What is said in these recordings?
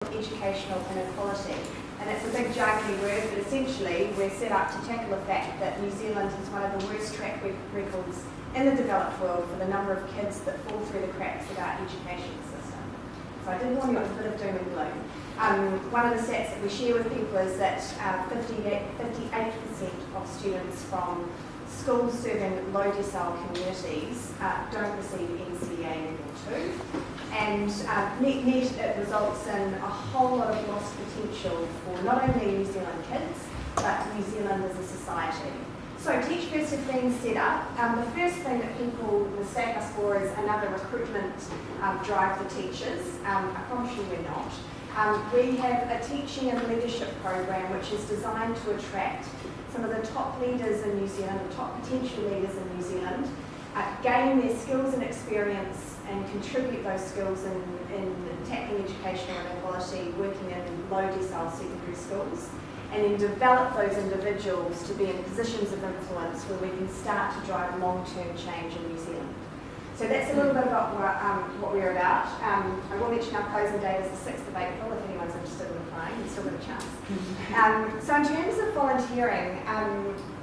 educational inequality. And it's a big jargony word, but essentially we're set up to tackle the fact that New Zealand has one of the worst track records in the developed world for the number of kids that fall through the cracks of our education system. So I did warn you it was a bit of doom and gloom. One of the stats that we share with people is that 58% of students from schools serving low decile communities don't receive NCEA level 2. And net it results in a whole lot of lost potential for not only New Zealand kids, but New Zealand as a society. So Teach First has been set up. The first thing that people mistake us for is another recruitment drive for teachers. I promise you we're not. We have a teaching and leadership program which is designed to attract some of the top leaders in New Zealand, the top potential leaders in New Zealand, gain their skills and experience and contribute those skills in tackling educational inequality, working in low decile secondary schools, and then develop those individuals to be in positions of influence where we can start to drive long-term change in New Zealand. So that's a little bit about what we're about. I will mention our closing date is the 6th of April if anyone's interested in applying, you've still got a chance. So in terms of volunteering,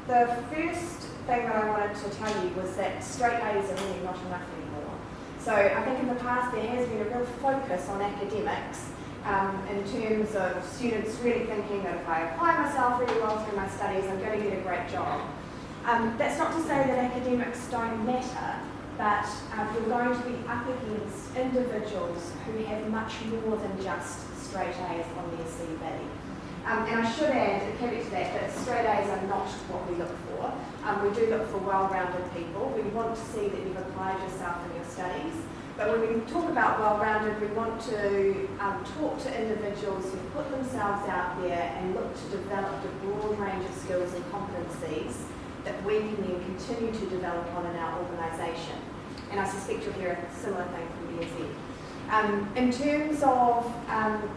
the first thing that I wanted to tell you was that straight A's are really not enough anymore. So I think in the past there has been a real focus on academics in terms of students really thinking that if I apply myself really well through my studies, I'm going to get a great job. That's not to say that academics don't matter, but you're going to be up against individuals who have much more than just straight A's on their CV. And I should add, a caveat to that straight A's are not what we look for. We do look for well-rounded people. We want to see that you've applied yourself in your studies. But when we talk about well-rounded, we want to talk to individuals who put themselves out there and look to develop a broad range of skills and competencies that we can then continue to develop on in our organisation. And I suspect you'll hear a similar thing from BNZ. In terms of,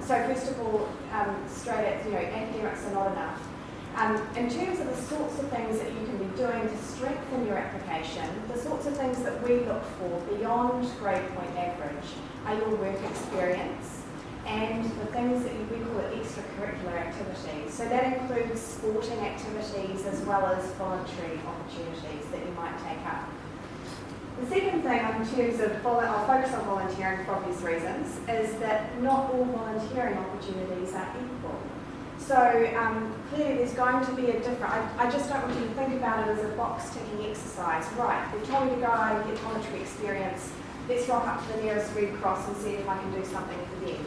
so first of all, straight at, academics are not enough. In terms of the sorts of things that you can be doing to strengthen your application, the sorts of things that we look for beyond grade point average are your work experience and the things that we call it extracurricular activities. So that includes sporting activities as well as voluntary opportunities that you might take up. The second thing in terms of, I'll focus on volunteering for obvious reasons, is that not all volunteering opportunities are equal. So clearly there's going to be a different, I just don't want you to think about it as a box ticking exercise. Right, they've told me to go and get voluntary experience, let's rock up to the nearest Red Cross and see if I can do something for them.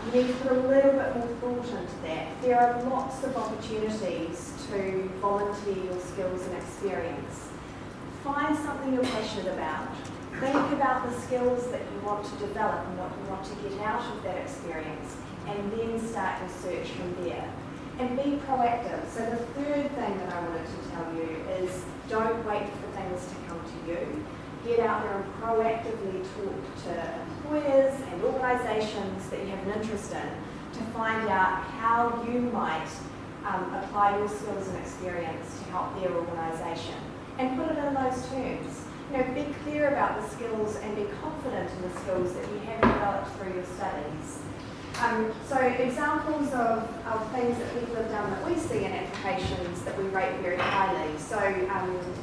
You need to put a little bit more thought into that. There are lots of opportunities to volunteer your skills and experience. Find something you're passionate about. Think about the skills that you want to develop and what you want to get out of that experience, and then start your search from there. And be proactive. So the third thing that I wanted to tell you is don't wait for things to come to you. Get out there and proactively talk to employers and organisations that you have an interest in to find out how you might apply your skills and experience to help their organisation. And put it in those terms. Be clear about the skills and be confident in the skills that you have developed through your studies. So examples of things that people have done that we see in applications that we rate very highly. So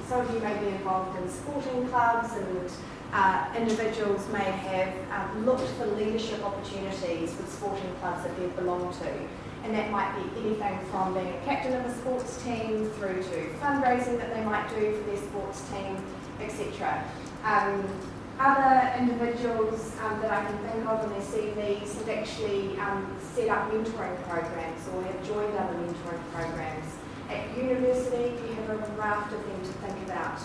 some of you may be involved in sporting clubs, and individuals may have looked for leadership opportunities with sporting clubs that they belong to. And that might be anything from being a captain of a sports team through to fundraising that they might do for their sports team, etc. Other individuals that I can think of in their CVs have actually set up mentoring programs or have joined other mentoring programs. At university, you have a raft of them to think about,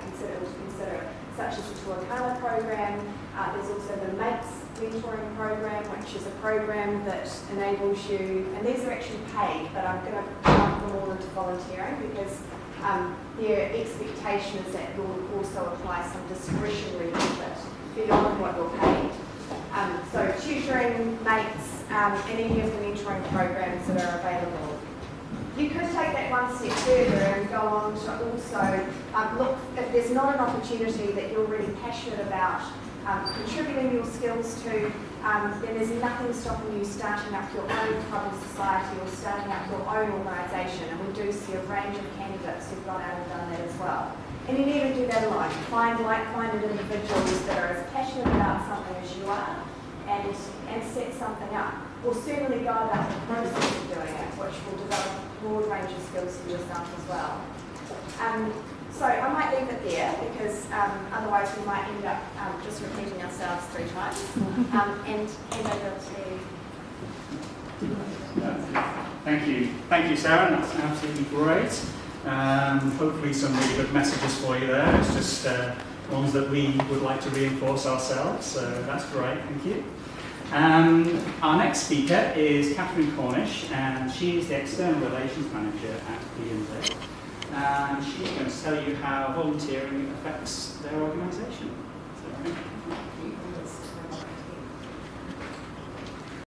consider, such as the Tuakana program. There's also the MATES mentoring program, which is a program that enables you, and these are actually paid, but I'm going to lump them all into volunteering because their expectation is that you'll also apply some discretionary benefit beyond what you're paid. So tutoring, MATES, and any of the mentoring programs that are available. You could take that one step further and go on to also look if there's not an opportunity that you're really passionate about contributing your skills to, then there's nothing stopping you starting up your own club or society or starting up your own organisation. And we do see a range of candidates who've gone out and done that as well. And you never do that alone. Find like-minded individuals that are as passionate about something as you are and set something up. Or certainly go about the process of doing it, which will develop a broad range of skills for yourself as well. So I might leave it there because otherwise we might end up just repeating ourselves 3 times. And hand over to... Thank you, Sarah. That's absolutely great. Hopefully some really good messages for you there. It's just ones that we would like to reinforce ourselves, so that's great, thank you. Our next speaker is Catherine Cornish, and she is the External Relations Manager at P&Z. And she's going to tell you how volunteering affects their organisation. So,